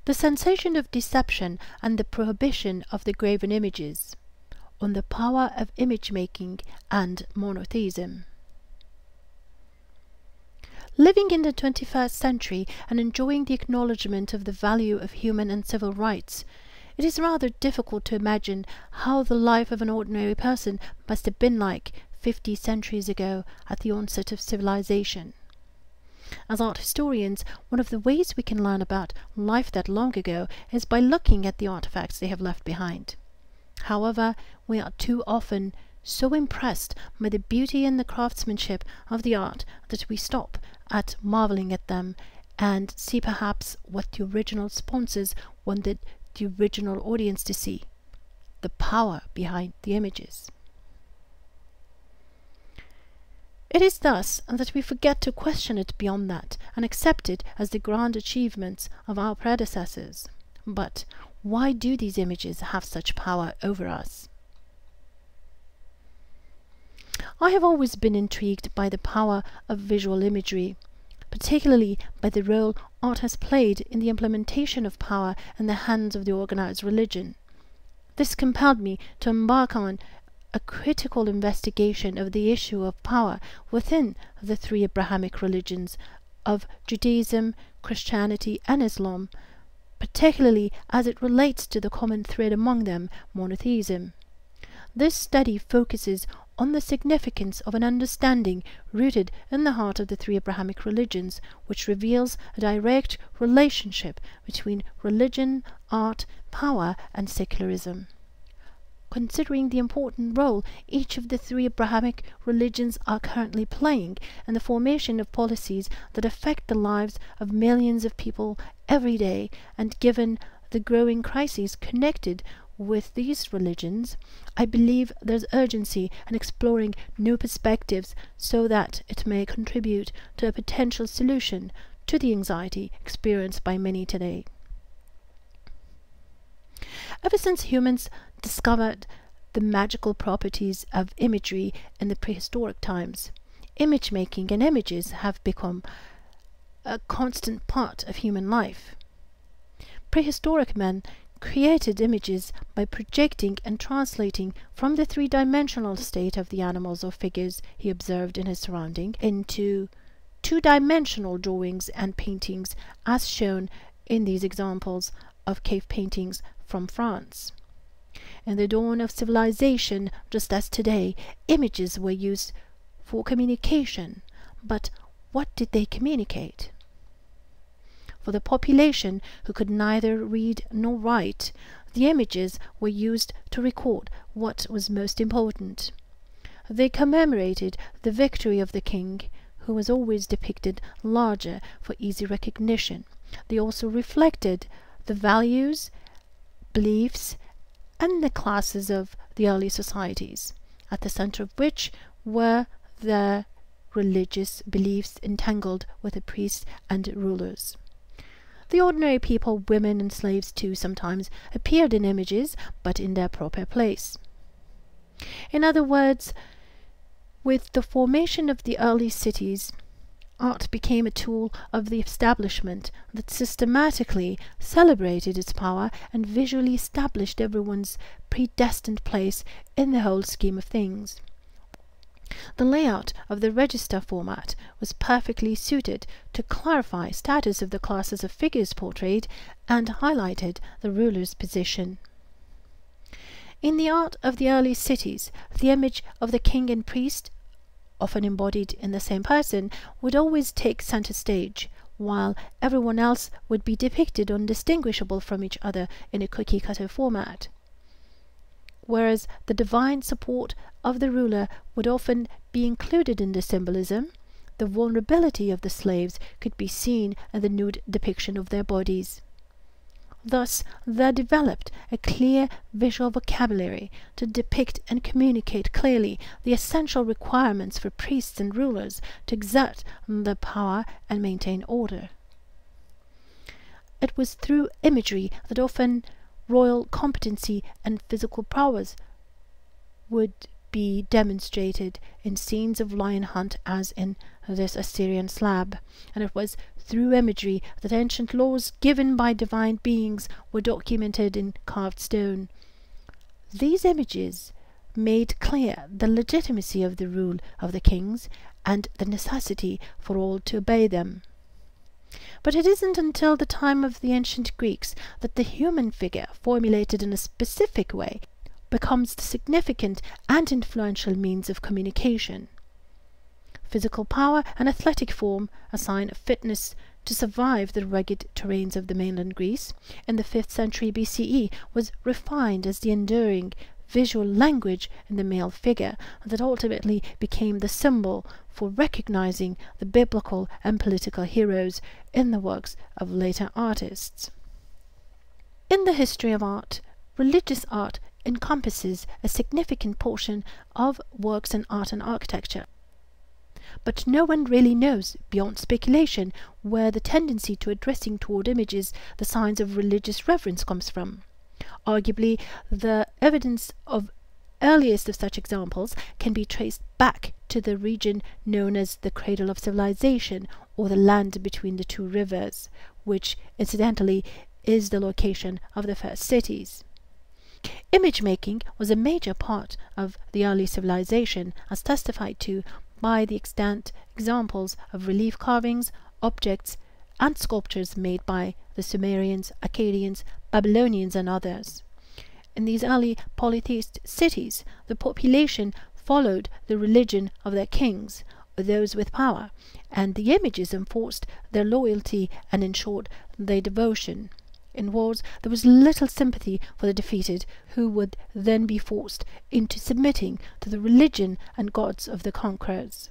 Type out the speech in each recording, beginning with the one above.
The sensation of deception and the prohibition of the graven images, on the power of image making and monotheism. Living in the 21st century and enjoying the acknowledgement of the value of human and civil rights, it is rather difficult to imagine how the life of an ordinary person must have been like 50 centuries ago at the onset of civilization. As art historians, one of the ways we can learn about life that long ago is by looking at the artifacts they have left behind. However, we are too often so impressed by the beauty and the craftsmanship of the art that we stop at marveling at them and see perhaps what the original sponsors wanted the original audience to see: the power behind the images. It is thus that we forget to question it beyond that and accept it as the grand achievements of our predecessors. But why do these images have such power over us? I have always been intrigued by the power of visual imagery, particularly by the role art has played in the implementation of power in the hands of the organized religion. This compelled me to embark on a critical investigation of the issue of power within the three Abrahamic religions of Judaism, Christianity, and Islam, particularly as it relates to the common thread among them, monotheism. This study focuses on the significance of an understanding rooted in the heart of the three Abrahamic religions, which reveals a direct relationship between religion, art, power, and secularism. Considering the important role each of the three Abrahamic religions are currently playing in the formation of policies that affect the lives of millions of people every day, and given the growing crises connected with these religions, I believe there's urgency in exploring new perspectives so that it may contribute to a potential solution to the anxiety experienced by many today. Ever since humans discovered the magical properties of imagery in the prehistoric times, image making and images have become a constant part of human life. Prehistoric men created images by projecting and translating from the three-dimensional state of the animals or figures he observed in his surrounding into two-dimensional drawings and paintings, as shown in these examples of cave paintings from France. In the dawn of civilization, just as today, images were used for communication. But what did they communicate? For the population who could neither read nor write, the images were used to record what was most important. They commemorated the victory of the king, who was always depicted larger for easy recognition. They also reflected the values, beliefs, and the classes of the early societies, at the center of which were their religious beliefs entangled with the priests and rulers. The ordinary people, women and slaves too, sometimes appeared in images, but in their proper place. In other words, with the formation of the early cities, art became a tool of the establishment that systematically celebrated its power and visually established everyone's predestined place in the whole scheme of things. The layout of the register format was perfectly suited to clarify status of the classes of figures portrayed and highlighted the ruler's position. In the art of the early cities, the image of the king and priest, often embodied in the same person, would always take center stage, while everyone else would be depicted undistinguishable from each other in a cookie-cutter format. Whereas the divine support of the ruler would often be included in the symbolism, the vulnerability of the slaves could be seen in the nude depiction of their bodies. Thus, there developed a clear visual vocabulary to depict and communicate clearly the essential requirements for priests and rulers to exert their power and maintain order. It was through imagery that often royal competency and physical prowess would be demonstrated in scenes of lion hunt, as in this Assyrian slab, and it was through imagery that ancient laws given by divine beings were documented in carved stone. These images made clear the legitimacy of the rule of the kings and the necessity for all to obey them. But it isn't until the time of the ancient Greeks that the human figure, formulated in a specific way, becomes the significant and influential means of communication. Physical power and athletic form, a sign of fitness to survive the rugged terrains of the mainland Greece, in the 5th century BCE was refined as the enduring visual language in the male figure that ultimately became the symbol for recognizing the biblical and political heroes in the works of later artists. In the history of art, religious art encompasses a significant portion of works in art and architecture. But no one really knows, beyond speculation, where the tendency to addressing toward images the signs of religious reverence comes from. Arguably, the evidence of earliest of such examples can be traced back to the region known as the cradle of civilization, or the land between the two rivers, which incidentally is the location of the first cities. Image making was a major part of the early civilization, as testified to by the extant examples of relief carvings, objects, and sculptures made by the Sumerians, Akkadians, Babylonians, and others. In these early polytheist cities, the population followed the religion of their kings, or those with power, and the images enforced their loyalty and ensured their devotion. In wars, there was little sympathy for the defeated, who would then be forced into submitting to the religion and gods of the conquerors.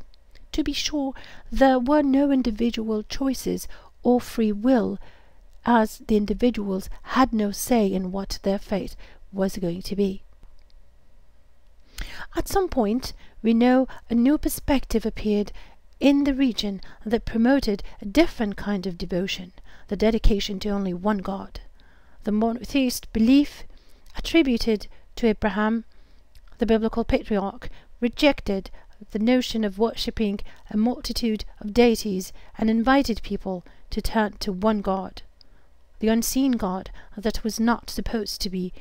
To be sure, there were no individual choices or free will, as the individuals had no say in what their fate was going to be. At some point, we know a new perspective appeared in the region that promoted a different kind of devotion, the dedication to only one God. The monotheist belief attributed to Abraham, the biblical patriarch, rejected the notion of worshipping a multitude of deities and invited people to turn to one God, the unseen God that was not supposed to be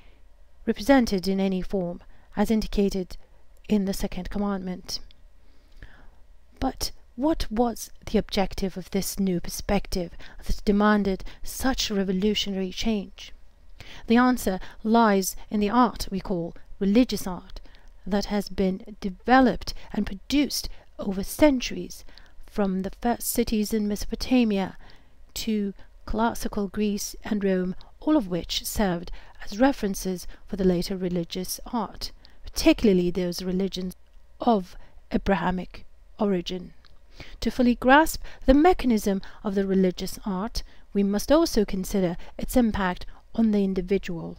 represented in any form, as indicated in the second commandment. But what was the objective of this new perspective that demanded such revolutionary change? The answer lies in the art we call religious art, that has been developed and produced over centuries, from the first cities in Mesopotamia to classical Greece and Rome, all of which served as references for the later religious art, particularly those religions of Abrahamic origin. To fully grasp the mechanism of the religious art, we must also consider its impact on the individual.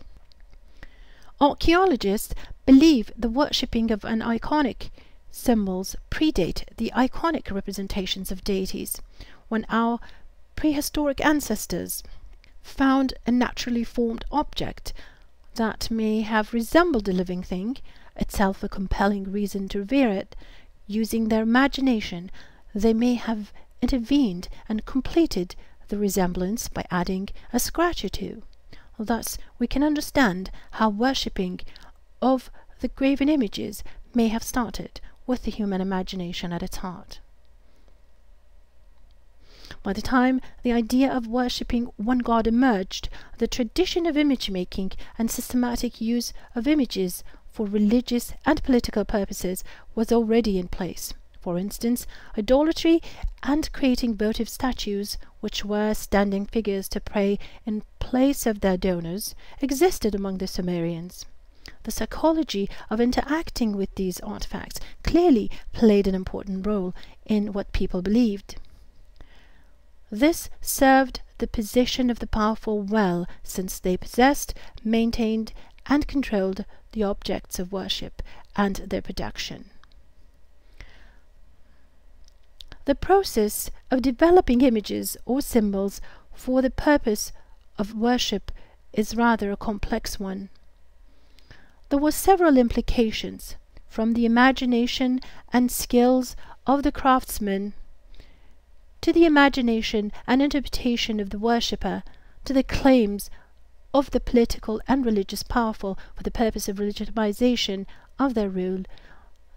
Archaeologists believe the worshipping of an iconic symbols predate the iconic representations of deities. When our prehistoric ancestors found a naturally formed object that may have resembled a living thing, itself a compelling reason to revere it, using their imagination, they may have intervened and completed the resemblance by adding a scratch or two. Thus, we can understand how worshipping of the graven images may have started with the human imagination at its heart. By the time the idea of worshipping one god emerged, the tradition of image making and systematic use of images for religious and political purposes was already in place. For instance, idolatry and creating votive statues, which were standing figures to pray in place of their donors, existed among the Sumerians. The psychology of interacting with these artifacts clearly played an important role in what people believed. This served the position of the powerful well, since they possessed, maintained, and controlled the objects of worship and their production. The process of developing images or symbols for the purpose of worship is rather a complex one. There were several implications, from the imagination and skills of the craftsman to the imagination and interpretation of the worshipper, to the claims of the political and religious powerful for the purpose of legitimization of their rule,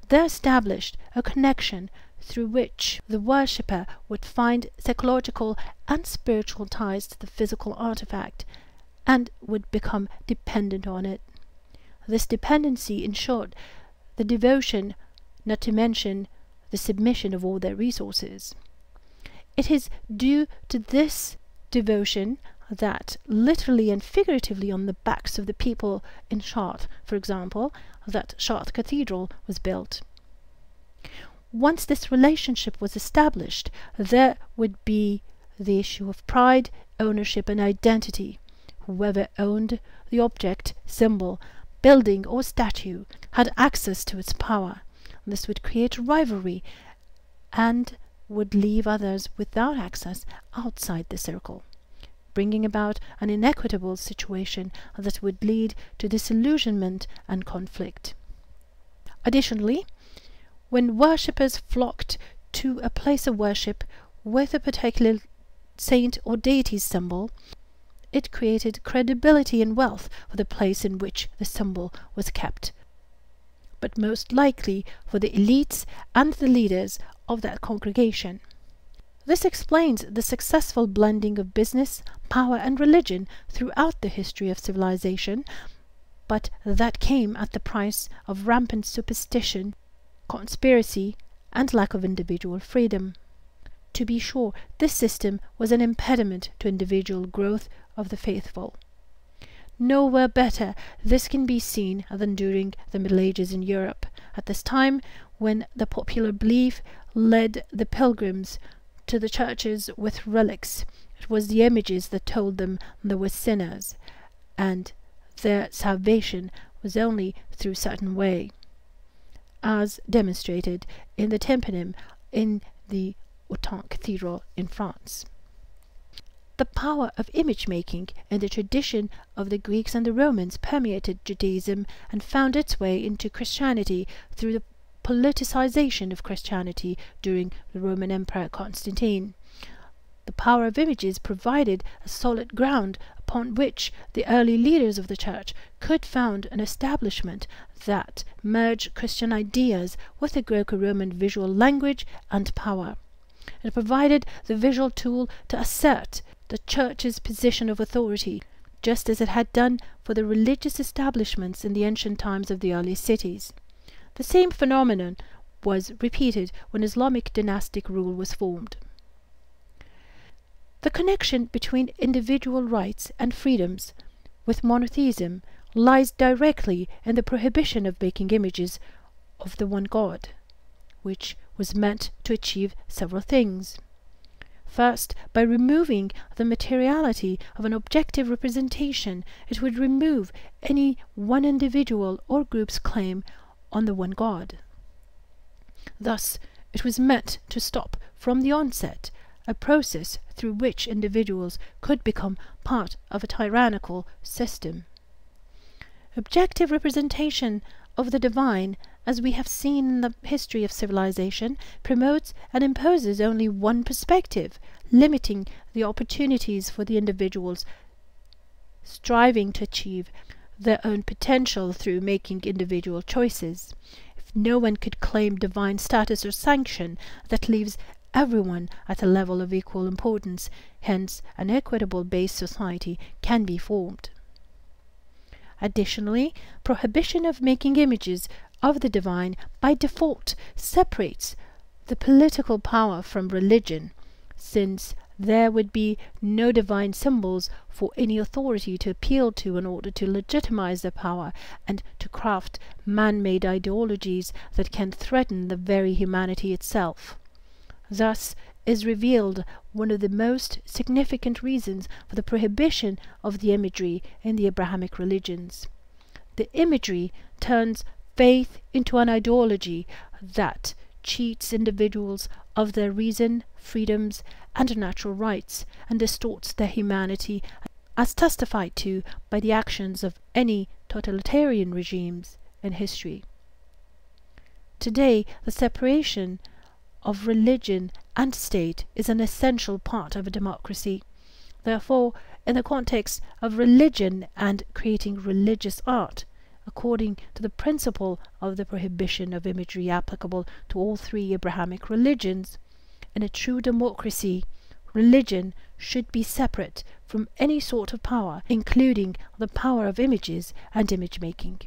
there established a connection through which the worshipper would find psychological and spiritual ties to the physical artifact and would become dependent on it. This dependency ensured the devotion, not to mention the submission of all their resources. It is due to this devotion that, literally and figuratively on the backs of the people in Chartres, for example, that Chartres Cathedral was built. Once this relationship was established, there would be the issue of pride, ownership, and identity. Whoever owned the object, symbol, building, or statue had access to its power. This would create rivalry and would leave others without access outside the circle, bringing about an inequitable situation that would lead to disillusionment and conflict. Additionally, when worshippers flocked to a place of worship with a particular saint or deity's symbol, it created credibility and wealth for the place in which the symbol was kept, but most likely for the elites and the leaders of that congregation. This explains the successful blending of business, power, and religion throughout the history of civilization, but that came at the price of rampant superstition, conspiracy, and lack of individual freedom. To be sure, this system was an impediment to individual growth of the faithful. Nowhere better this can be seen than during the Middle Ages in Europe, at this time when the popular belief led the pilgrims to the churches with relics. It was the images that told them they were sinners, and their salvation was only through certain way, as demonstrated in the tympanum in the Autun Cathedral in France. The power of image-making in the tradition of the Greeks and the Romans permeated Judaism and found its way into Christianity through the politicization of Christianity during the Roman Emperor Constantine. The power of images provided a solid ground upon which the early leaders of the Church could found an establishment that merged Christian ideas with the Greco-Roman visual language and power. It provided the visual tool to assert the Church's position of authority, just as it had done for the religious establishments in the ancient times of the early cities. The same phenomenon was repeated when Islamic dynastic rule was formed. The connection between individual rights and freedoms with monotheism lies directly in the prohibition of making images of the one God, which was meant to achieve several things. First, by removing the materiality of an objective representation, it would remove any one individual or group's claim on the one God. Thus, it was meant to stop from the onset a process through which individuals could become part of a tyrannical system. Objective representation of the divine, as we have seen in the history of civilization, promotes and imposes only one perspective, limiting the opportunities for the individuals striving to achieve their own potential through making individual choices. If no one could claim divine status or sanction, that leaves everyone at a level of equal importance, hence an equitable-based society can be formed. Additionally, prohibition of making images of the divine by default separates the political power from religion, since there would be no divine symbols for any authority to appeal to in order to legitimize their power and to craft man-made ideologies that can threaten the very humanity itself. Thus is revealed one of the most significant reasons for the prohibition of the imagery in the Abrahamic religions. The imagery turns faith into an ideology that cheats individuals of their reason, freedoms, and natural rights, and distorts their humanity, as testified to by the actions of any totalitarian regimes in history. Today, the separation of religion and state is an essential part of a democracy. Therefore, in the context of religion and creating religious art, according to the principle of the prohibition of imagery applicable to all three Abrahamic religions, in a true democracy, religion should be separate from any sort of power, including the power of images and image making.